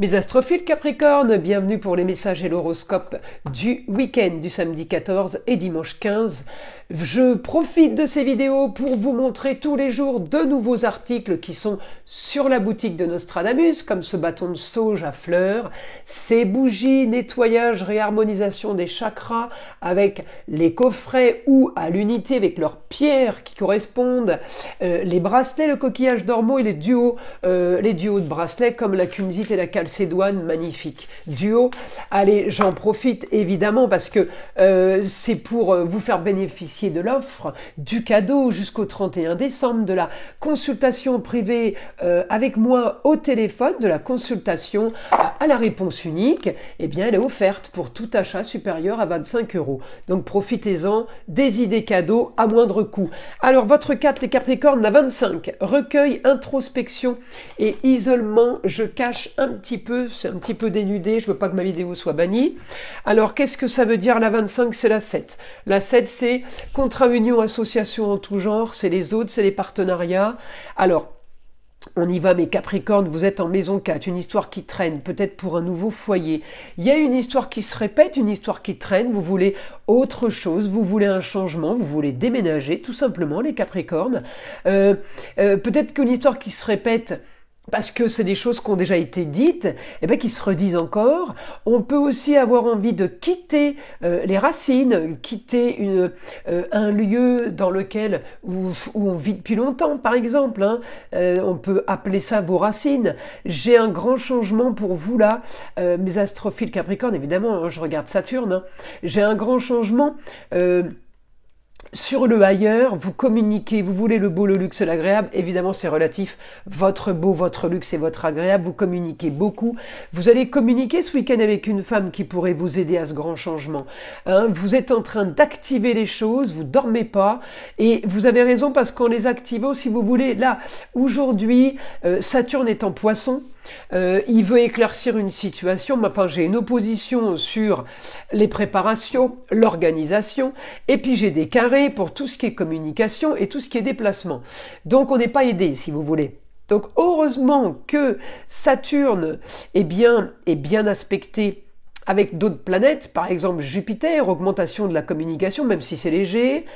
Mes astrophiles Capricorne, bienvenue pour les messages et l'horoscope du week-end du samedi 14 et dimanche 15. Je profite de ces vidéos pour vous montrer tous les jours de nouveaux articles qui sont sur la boutique de Nostradamus, comme ce bâton de sauge à fleurs, ces bougies, nettoyage, réharmonisation des chakras avec les coffrets ou à l'unité avec leurs pierres qui correspondent, les bracelets, le coquillage d'ormeau et les duos de bracelets comme la kunzite et la calcédoine, magnifique duo. Allez, j'en profite évidemment parce que c'est pour vous faire bénéficier de l'offre, du cadeau jusqu'au 31 décembre, de la consultation privée avec moi au téléphone, de la consultation à la réponse unique. Eh bien, elle est offerte pour tout achat supérieur à 25 €. Donc profitez-en, des idées cadeaux à moindre coût. Alors, votre 4, les Capricornes, la 25, recueil, introspection et isolement. Je cache un petit peu, c'est un petit peu dénudé, je veux pas que ma vidéo soit bannie. Alors, qu'est-ce que ça veut dire la 25? C'est la 7. La 7, c'est contrat, union, association en tout genre, c'est les autres, c'est les partenariats. Alors, on y va mes Capricornes, vous êtes en maison 4, une histoire qui traîne, peut-être pour un nouveau foyer. Il y a une histoire qui se répète, une histoire qui traîne, vous voulez autre chose, vous voulez un changement, vous voulez déménager, tout simplement les Capricornes. Peut-être qu'une histoire qui se répète, parce que c'est des choses qui ont déjà été dites, et bien qui se redisent encore. On peut aussi avoir envie de quitter les racines, quitter un lieu dans lequel où on vit depuis longtemps, par exemple. On peut appeler ça vos racines. J'ai un grand changement pour vous là, mes astrophiles Capricorne, évidemment, je regarde Saturne. J'ai un grand changement. Sur le ailleurs, vous communiquez, vous voulez le beau, le luxe, l'agréable, évidemment c'est relatif, votre beau, votre luxe et votre agréable, vous communiquez beaucoup, vous allez communiquer ce week-end avec une femme qui pourrait vous aider à ce grand changement. Vous êtes en train d'activer les choses, vous dormez pas, et vous avez raison parce qu'en les activant, si vous voulez, là, aujourd'hui, Saturne est en Poisson, il veut éclaircir une situation, mais enfin j'ai une opposition sur les préparations, l'organisation, et puis j'ai des carrés pour tout ce qui est communication et tout ce qui est déplacement. Donc on n'est pas aidé si vous voulez. Donc heureusement que Saturne est bien aspecté avec d'autres planètes, par exemple Jupiter, augmentation de la communication, même si c'est léger,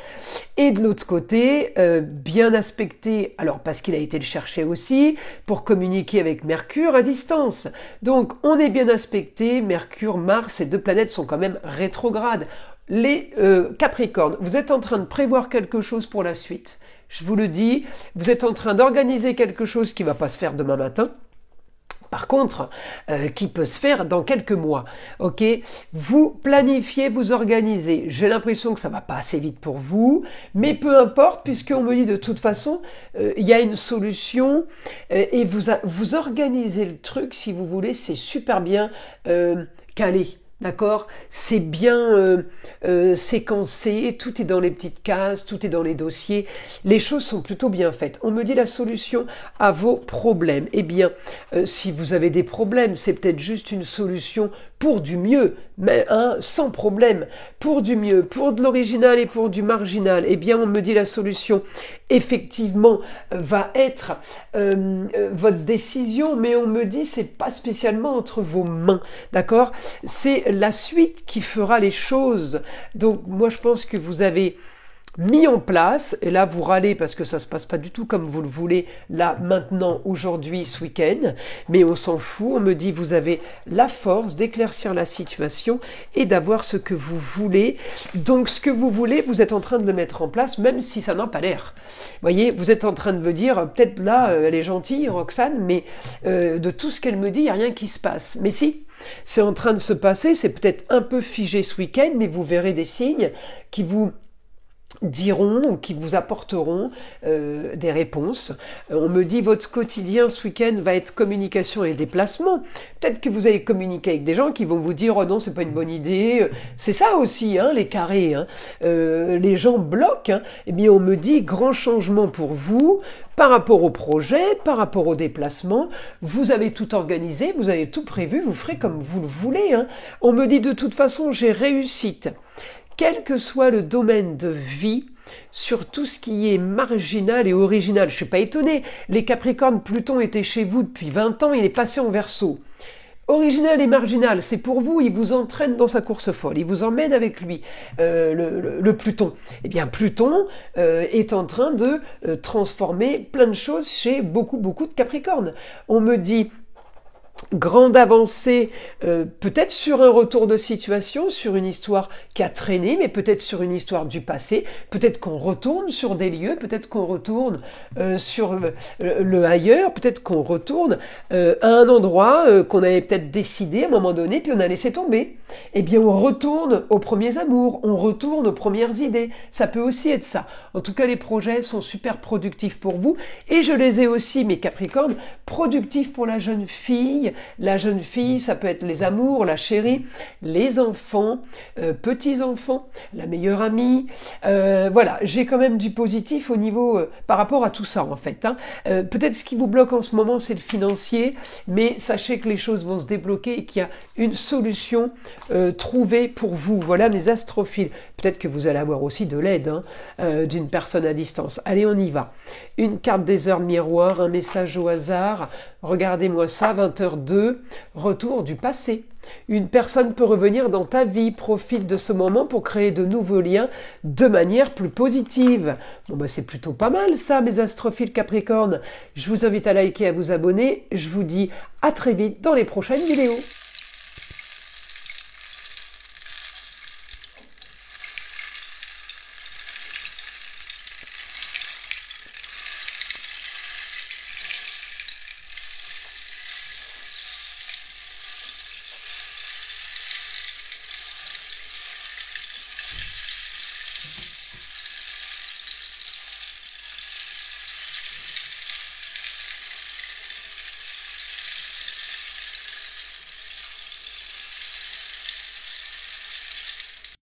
et de l'autre côté, bien aspecté, alors parce qu'il a été le chercher aussi, pour communiquer avec Mercure à distance. Donc on est bien aspecté, Mercure, Mars, ces deux planètes sont quand même rétrogrades. Les Capricornes, vous êtes en train de prévoir quelque chose pour la suite. Je vous le dis, vous êtes en train d'organiser quelque chose qui ne va pas se faire demain matin. Par contre, qui peut se faire dans quelques mois. Ok, vous planifiez, vous organisez. J'ai l'impression que ça va pas assez vite pour vous, mais peu importe, puisqu'on me dit de toute façon, il y a une solution et vous organisez le truc si vous voulez. C'est super bien calé. D'accord, c'est bien séquencé, tout est dans les petites cases, tout est dans les dossiers, les choses sont plutôt bien faites. On me dit la solution à vos problèmes. Eh bien, si vous avez des problèmes, c'est peut-être juste une solution pour du mieux, mais sans problème, pour du mieux, pour de l'original et pour du marginal. Eh bien, on me dit la solution, effectivement, va être votre décision, mais on me dit c'est pas spécialement entre vos mains, d'accord? C'est la suite qui fera les choses. Donc, moi, je pense que vous avez mis en place, et là vous râlez parce que ça se passe pas du tout comme vous le voulez, là, maintenant, aujourd'hui, ce week-end, mais on s'en fout, on me dit vous avez la force d'éclaircir la situation et d'avoir ce que vous voulez. Donc ce que vous voulez, vous êtes en train de le mettre en place, même si ça n'a pas l'air. Vous voyez, vous êtes en train de me dire, peut-être là, elle est gentille, Roxane, mais de tout ce qu'elle me dit, il n'y a rien qui se passe. Mais si, c'est en train de se passer, c'est peut-être un peu figé ce week-end, mais vous verrez des signes qui vous diront, qui vous apporteront des réponses. On me dit votre quotidien ce week-end va être communication et déplacement. Peut-être que vous allez communiquer avec des gens qui vont vous dire oh non c'est pas une bonne idée. C'est ça aussi les carrés. Les gens bloquent. Eh bien on me dit grand changement pour vous par rapport au projet, par rapport au déplacement. Vous avez tout organisé, vous avez tout prévu, vous ferez comme vous le voulez. On me dit de toute façon j'ai réussite. Quel que soit le domaine de vie, sur tout ce qui est marginal et original. Je ne suis pas étonnée. Les Capricornes, Pluton était chez vous depuis 20 ans, il est passé en Verseau. Original et marginal, c'est pour vous, il vous entraîne dans sa course folle, il vous emmène avec lui. Le Pluton. Eh bien, Pluton est en train de transformer plein de choses chez beaucoup de Capricornes. On me dit grande avancée, peut-être sur un retour de situation, sur une histoire qui a traîné, mais peut-être sur une histoire du passé, peut-être qu'on retourne sur des lieux, peut-être qu'on retourne sur le ailleurs, peut-être qu'on retourne à un endroit qu'on avait peut-être décidé à un moment donné, puis on a laissé tomber. Eh bien, on retourne aux premiers amours, on retourne aux premières idées. Ça peut aussi être ça. En tout cas, les projets sont super productifs pour vous, et je les ai aussi, mes Capricornes, productifs pour la jeune fille. La jeune fille, ça peut être les amours, la chérie, les enfants, petits-enfants, la meilleure amie. Voilà, j'ai quand même du positif au niveau, par rapport à tout ça en fait. Hein. Peut-être ce qui vous bloque en ce moment, c'est le financier, mais sachez que les choses vont se débloquer et qu'il y a une solution trouvée pour vous. Voilà mes astrophiles. Peut-être que vous allez avoir aussi de l'aide d'une personne à distance. Allez, on y va. Une carte des heures miroirs, un message au hasard. Regardez-moi ça, 20h02, retour du passé. Une personne peut revenir dans ta vie, profite de ce moment pour créer de nouveaux liens de manière plus positive. Bon bah c'est plutôt pas mal ça, mes astrophiles Capricornes. Je vous invite à liker, à vous abonner. Je vous dis à très vite dans les prochaines vidéos.